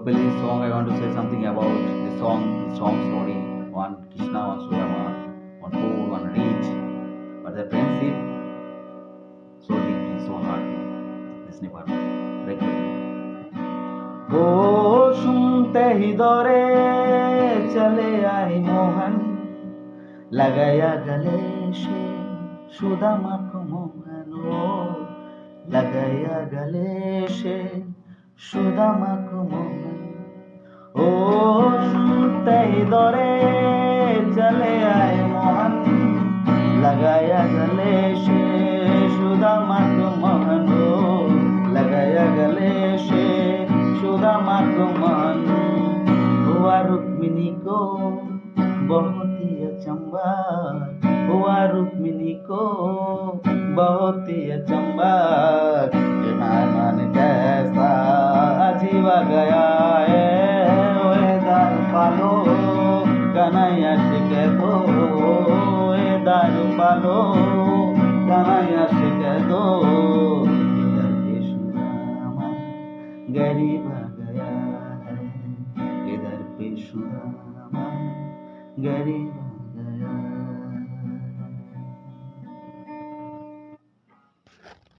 play this song, I want to say something about the song story. One Krishna, one Sudama, one poor, one rich, but the friendship so deeply, so hardly. Listen part. वो सुनते ही दौड़े चले आई मोहन लगाया गले से सुदामा को मोहन ओ लगाया गले से सुदामा को मोहन ओ सुनते ही दौड़े चले आए मोहन लगाया गले से सुदामा को मोहन ओ लगाया गले से सुदामा को मोहन हुआ रुक्मिणी को बहुत ही अचंबा हुआ रुक्मिणी को बहुत ही अचंबा कि मन कैसा अजीबा गया है ओए दारू पालो कन्हैया से कह दो ओए दारू पालो कन्हैया से कह दो इधर पे सुदामा गरीब आ गया है इधर पे सुदामा गरीब